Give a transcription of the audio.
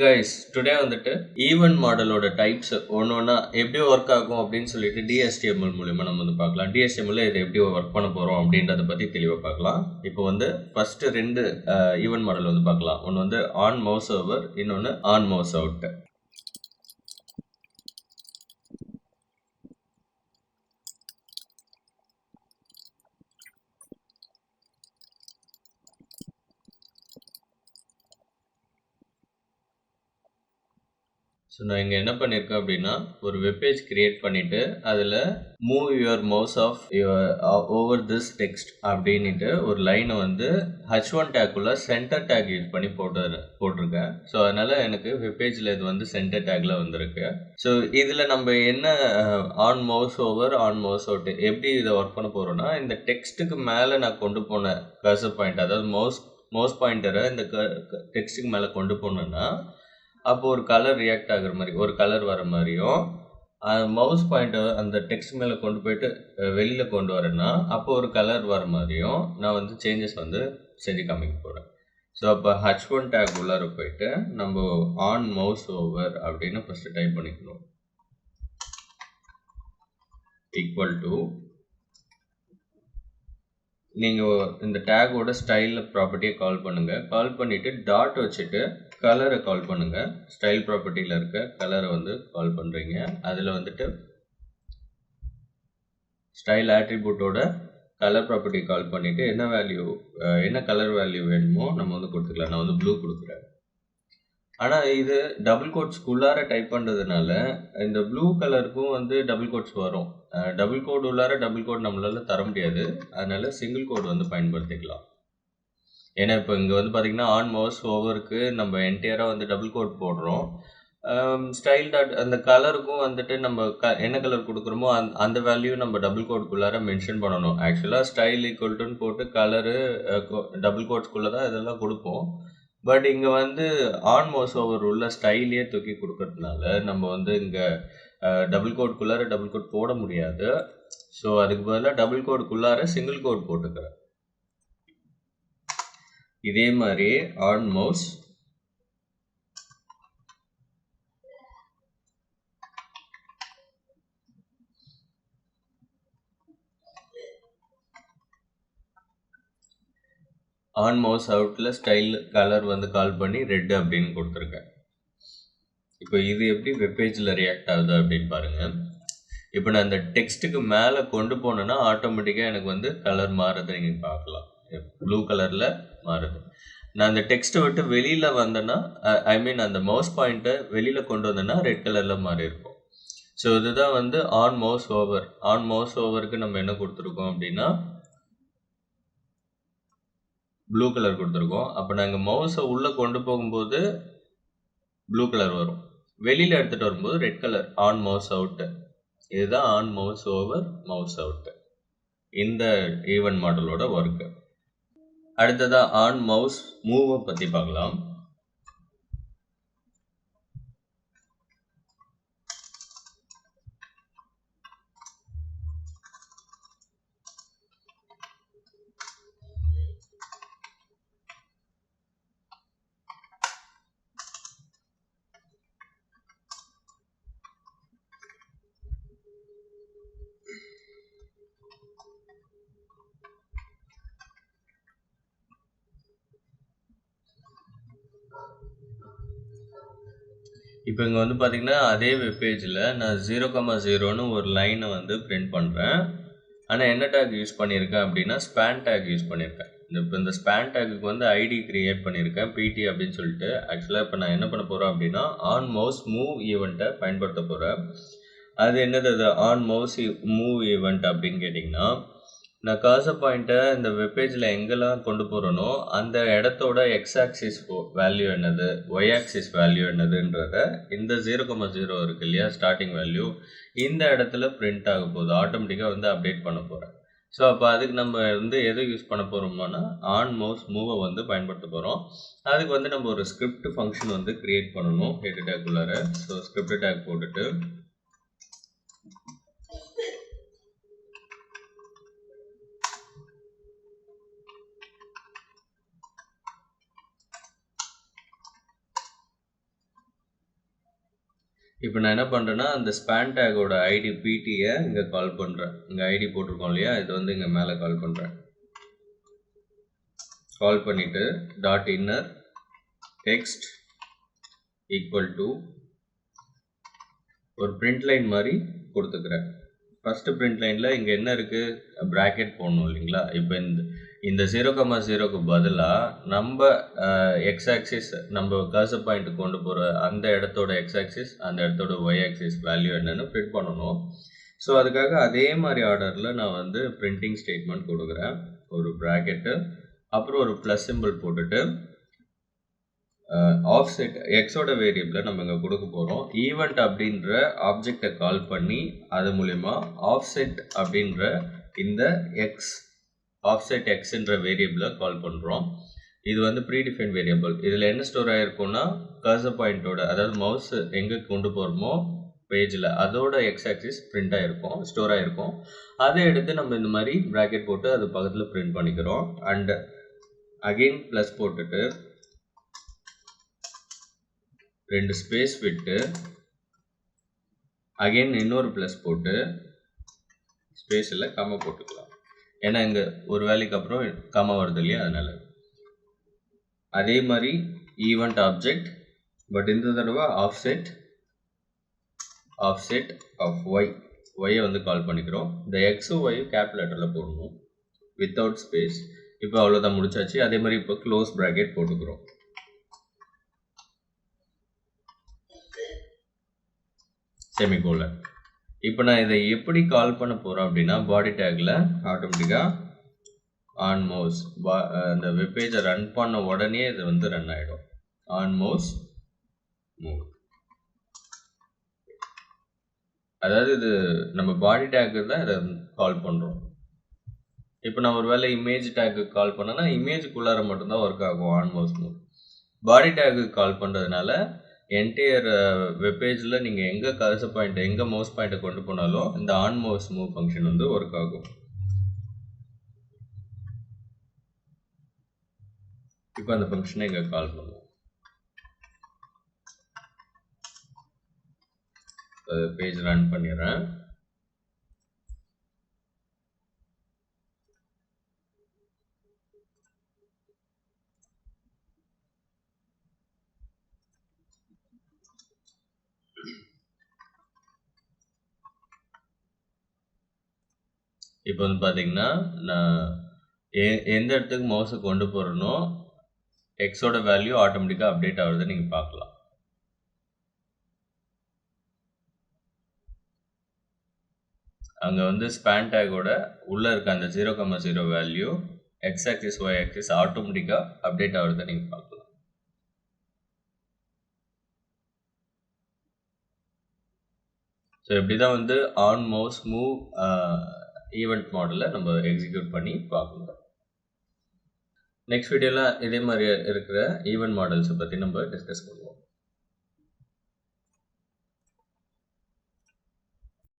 guys, today வந்துட்டு event மாடலோட types ஒன்னொன்னா எப்படி ஒர்க் ஆகும் அப்படின்னு சொல்லிட்டு Dhtml மூலமா நம்ம வந்து பார்க்கலாம். Dhtml இதை எப்படி ஒர்க் பண்ண போறோம் அப்படின்றத பத்தி தெளிவா பார்க்கலாம். இப்போ வந்து ஃபர்ஸ்ட் ரெண்டு ஈவென்ட் மாடல் வந்து பார்க்கலாம். ஒன்னு வந்து Onmouseover, இன்னொன்னு Onmouseout. ஸோ நான் இங்கே என்ன பண்ணியிருக்கேன் அப்படின்னா ஒரு வெப்பேஜ் கிரியேட் பண்ணிவிட்டு அதில் move your mouse of over this text அப்படின்ட்டு ஒரு லைனை வந்து H1 டேக்குள்ளே சென்டர் டேக் யூஸ் பண்ணி போட்டிருக்கேன். ஸோ அதனால் எனக்கு வெப்பேஜில் இது வந்து சென்டர் டேக்கில் வந்திருக்கு. ஸோ இதில் நம்ம என்ன Onmouseover, Onmouseout எப்படி இதை ஒர்க் பண்ண போகிறோன்னா, இந்த டெக்ஸ்ட்டுக்கு மேலே நான் கொண்டு போன கர்சர் பாயிண்ட், அதாவது மவுஸ் பாயிண்டரை இந்த டெக்ஸ்ட்டுக்கு மேலே கொண்டு போனேன்னா அப்போ ஒரு கலர் ரியாக்ட் ஆகுற மாதிரி, ஒரு கலர் வர மாதிரியும், மவுஸ் பாயிண்டர் அந்த டெக்ஸ்ட் மேலே கொண்டு போயிட்டு வெளியில் கொண்டு வரேன்னா அப்போ ஒரு கலர் வர மாதிரியும் நான் வந்து சேஞ்சஸ் வந்து செஞ்சு காமிக்க போகிறேன். ஸோ அப்போ H1 டேக் உள்ளார போயிட்டு நம்ம Onmouseover அப்படின்னு ஃபஸ்ட்டு டைப் பண்ணிக்கணும். ஈக்குவல் டு நீங்கள் இந்த டேக்கோட ஸ்டைல் ப்ராப்பர்ட்டியை கால் பண்ணுங்கள். கால் பண்ணிவிட்டு டாட் வச்சுட்டு கலரை கால் பண்ணுங்கள். ஸ்டைல் ப்ராப்பர்ட்டியில் இருக்க கலரை வந்து கால் பண்ணுறீங்க. அதில் வந்துட்டு ஸ்டைல் ஆட்ரிபியூட்டோட கலர் ப்ராப்பர்ட்டி கால் பண்ணிவிட்டு என்ன கலர் வேல்யூ வேணுமோ நம்ம வந்து கொடுத்துக்கலாம். நான் வந்து ப்ளூ கொடுக்குறேன். ஆனால் இது டபுள் கோட்ஸ்க்குள்ளார டைப் பண்ணுறதுனால இந்த ப்ளூ கலருக்கும் வந்து டபுள் கோட்ஸ் வரும். டபுள் கோட் உள்ளார டபுள் கோட் நம்மளால தர முடியாது. அதனால சிங்கிள் கோட் வந்து பயன்படுத்திக்கலாம். ஏன்னா இப்போ இங்கே வந்து பார்த்தீங்கன்னா Onmouseoverக்கு நம்ம என்டையராக வந்து டபுள் கோட் போடுறோம். ஸ்டைல் டாட் அந்த கலருக்கும் வந்துட்டு நம்ம என்ன கலர் கொடுக்குறோமோ அந்த வேல்யூ நம்ம டபுள் கோட்குள்ளார மென்ஷன் பண்ணணும். ஆக்சுவலாக ஸ்டைல் ஈக்குவல்ட்டுன்னு போட்டு கலரு டபுள் கோட்ஸ்குள்ளே தான் இதெல்லாம் கொடுப்போம். பட் இங்கே வந்து Onmouseover உள்ள ஸ்டைலே தூக்கி கொடுக்கறதுனால நம்ம வந்து இங்கே டபுள் கோட்குள்ளார டபுள் கோட் போட முடியாது. ஸோ அதுக்கு பதிலாக டபுள் கோட்குள்ளார சிங்கிள் கோட் போட்டுக்கிறேன். இதே மாதிரி Onmouseoutல ஸ்டைல் கலர் வந்து கால் பண்ணி ரெட் அப்படின்னு கொடுத்துருக்கேன். இப்போ இது எப்படி வெப்பேஜில் ரியாக்ட் ஆகுது அப்படின்னு பாருங்கள். இப்போ நான் இந்த டெக்ஸ்ட்டுக்கு மேலே கொண்டு போனேன்னா ஆட்டோமேட்டிக்காக எனக்கு வந்து கலர் மாறுறது நீங்கள் பார்க்கலாம். ப்ளூ கலரில் மாறுது. நான் அந்த டெக்ஸ்ட்டை விட்டு வெளியில் வந்தேன்னா அந்த மவுஸ் பாயிண்ட்டை வெளியில் கொண்டு வந்தேன்னா ரெட் கலரில் மாறி இருக்கும். ஸோ இதுதான் வந்து Onmouseover. Onmouseoverக்கு நம்ம என்ன கொடுத்துருக்கோம் அப்படின்னா ப்ளூ கலர் கொடுத்துருக்கோம். அப்போ நாங்கள் மவுஸை உள்ளே கொண்டு போகும்போது ப்ளூ கலர் வரும், வெளியில் எடுத்துகிட்டு வரும்போது ரெட் கலர். Onmouseout. இதுதான் Onmouseover, Mouseout இந்த ஈவென்ட் மாடலோட ஒர்க்கு. அடுத்ததாக Onmousemove பற்றி பார்க்கலாம். இப்போ இங்கே வந்து பார்த்தீங்கன்னா அதே வெப்பேஜில் நான் 0,0ன்னு ஒரு லைனை வந்து பிரிண்ட் பண்ணுறேன். ஆனால் என்ன டேக் யூஸ் பண்ணியிருக்கேன் அப்படின்னா ஸ்பேன் டேக் யூஸ் பண்ணியிருக்கேன். இப்போ இந்த ஸ்பேன் டேக்குக்கு வந்து ஐடி கிரியேட் பண்ணியிருக்கேன், PT அப்படின்னு சொல்லிட்டு. ஆக்சுவலாக இப்போ நான் என்ன பண்ண போகிறேன் அப்படின்னா Onmousemove ஈவெண்ட்டை பயன்படுத்த போகிறேன். அது என்னது? அது Onmousemove ஈவெண்ட் அப்படின்னு கேட்டிங்கன்னா, நான் கர்சர் பாயிண்ட்டை இந்த வெப்பேஜில் எங்கெல்லாம் கொண்டு போகிறேனோ அந்த இடத்தோட x-ஆக்சிஸ் வேல்யூ என்னது, y-ஆக்சிஸ் வேல்யூ என்னதுன்றத இந்த 0,0 இருக்கு இல்லையா ஸ்டார்டிங் வேல்யூ, இந்த இடத்துல பிரிண்ட் ஆக போகுது. ஆட்டோமேட்டிக்காக வந்து அப்டேட் பண்ண போகிறேன். ஸோ அப்போ அதுக்கு நம்ம வந்து எதை யூஸ் பண்ண போகிறோம்னா Onmousemove வந்து பயன்படுத்த போகிறோம். அதுக்கு வந்து நம்ம ஒரு ஸ்கிரிப்ட் ஃபங்க்ஷன் வந்து கிரியேட் பண்ணணும் ஹெட் டேக்குள்ளார. ஸோ ஸ்கிரிப்ட் டேக் போட்டுட்டு இப்போ நான் என்ன பண்ணுறேன்னா அந்த ஸ்பேன் டேகோட ஐடி பிடியை இங்கே கால் பண்ணுறேன். இங்கே ஐடி போட்டிருக்கோம் இல்லையா, இது வந்து இங்கே மேலே கால் பண்ணுறேன். கால் பண்ணிவிட்டு dot inner text equal to ஒரு பிரிண்ட் லைன் மாதிரி கொடுத்துக்கிறேன். ஃபஸ்ட்டு பிரிண்ட் லைனில் இங்கே என்ன இருக்குது, ப்ராக்கெட் போடணும் இல்லைங்களா. இப்போ இந்த 0,0க்கு பதிலாக நம்ம எக்ஸ் ஆக்சிஸ் நம்ம கர்சர் பாயிண்ட் கொண்டு போகிற அந்த இடத்தோட எக்ஸ் ஆக்சிஸ், அந்த இடத்தோட ஒய் ஆக்சிஸ் வேல்யூ என்னன்னு பிரிண்ட் பண்ணணும். ஸோ அதுக்காக அதே மாதிரி ஆர்டரில் நான் வந்து பிரிண்டிங் ஸ்டேட்மெண்ட் கொடுக்குறேன். ஒரு ப்ராக்கெட்டு, அப்புறம் ஒரு ப்ளஸ் சிம்பிள் போட்டுட்டு ஆஃப்செட் எக்ஸோட வேரியபிளை நம்ம இங்கே கொடுக்க போகிறோம். ஈவெண்ட் அப்படின்ற ஆப்ஜெக்டை கால் பண்ணி அது மூலிமா ஆஃப்செட் அப்படின்ற இந்த எக்ஸ் ஆஃப்செட் எக்ஸ்ன்ற வேரியபிளை கால் பண்ணுறோம். இது வந்து ப்ரீடிஃபைன் வேரியபிள். இதில் என்ன ஸ்டோர் ஆகிருக்கும்னா கர்சர் பாயிண்ட்டோட, அதாவது மவுஸ் எங்கே கொண்டு போகிறோமோ பேஜில் அதோட எக்ஸ் ஆக்சிஸ் பிரிண்ட் ஆகிருக்கும், ஸ்டோர் ஆகிருக்கும். அதை எடுத்து நம்ம இந்த மாதிரி ப்ராக்கெட் போட்டு அது பக்கத்தில் பிரிண்ட் பண்ணிக்கிறோம். அண்ட் அகெயின் ப்ளஸ் போட்டுட்டு 2 ஸ்பேஸ் விட்டு அகெயின் இன்னொரு ப்ளஸ் போட்டு ஸ்பேஸ் இல்லை கம்மா போட்டுக்கலாம். ஏன்னா இங்கே ஒரு வேலைக்கு அப்புறம் கம்மா வருது இல்லையா, அதனால். அதே மாதிரி ஈவெண்ட் ஆப்ஜெக்ட், பட் இந்த தடவை ஆஃப்செட் ஆஃப் ஒய்யை வந்து கால் பண்ணிக்கிறோம். இந்த எக்ஸும் ஒய்யும் கேப் லெட்டரில் போடணும் வித்தவுட் ஸ்பேஸ். இப்போ அவ்வளோதான், முடிச்சாச்சு. அதே மாதிரி இப்போ க்ளோஸ் ப்ராக்கெட் போட்டுக்கிறோம். செமிகோலன். இப்போ நான் இதை எப்படி கால் பண்ண போகிறோம் அப்படின்னா, பாடி டேக்கில் ஆட்டோமேட்டிக்காக ஆன்மவுஸ் அந்த வெப்பேஜை ரன் பண்ண உடனே இது வந்து ரன் ஆகிடும். ஆன்மவுஸ் மூவ், அதாவது இது நம்ம பாடி டேக்கு தான் இதை கால் பண்ணுறோம். இப்போ நான் ஒரு வேளை இமேஜ் டேக்கு கால் பண்ணேன்னா இமேஜுக்குள்ளார மட்டும்தான் ஒர்க் ஆகும் ஆன்மவுஸ் மூவ். பாடி டேக்கு கால் பண்ணுறதுனால என்டையர் வெப்பேஜில் நீங்கள் எங்கே கர்சர் பாயிண்ட் எங்கே மவுஸ் பாயிண்ட்டை கொண்டு போனாலும் இந்த ஆன்மவுஸ் மூவ் ஃபங்க்ஷன் வந்து ஒர்க் ஆகும். இப்போ அந்த ஃபங்க்ஷனை இங்கே கால் பண்ணுவோம். பேஜ் ரன் பண்ணிடுறேன். இப்போ வந்து பார்த்தீங்கன்னா நான் எந்த இடத்துக்கு மவுஸை கொண்டு போகிறேனோ எக்ஸோட வேல்யூ ஆட்டோமேட்டிக்காக அப்டேட் ஆகுறதை நீங்கள் பார்க்கலாம். அங்கே வந்து ஸ்பேன் டேக்கோட உள்ளே இருக்க அந்த 0,0 value x axis y axis ஆட்டோமேட்டிக்காக அப்டேட் ஆகுறதை நீங்கள் பார்க்கலாம். ஸோ இப்படி தான் வந்து ஆன்மவுஸ் மூவ் ஈவெண்ட் மாடலை நம்ம எக்ஸிக்யூட் பண்ணி பார்க்கணும். நெக்ஸ்ட் வீடியோவில் இதே மாதிரி இருக்கிற ஈவெண்ட் மாடல்ஸை பற்றி நம்ம டிஸ்கஸ் பண்ணுவோம்.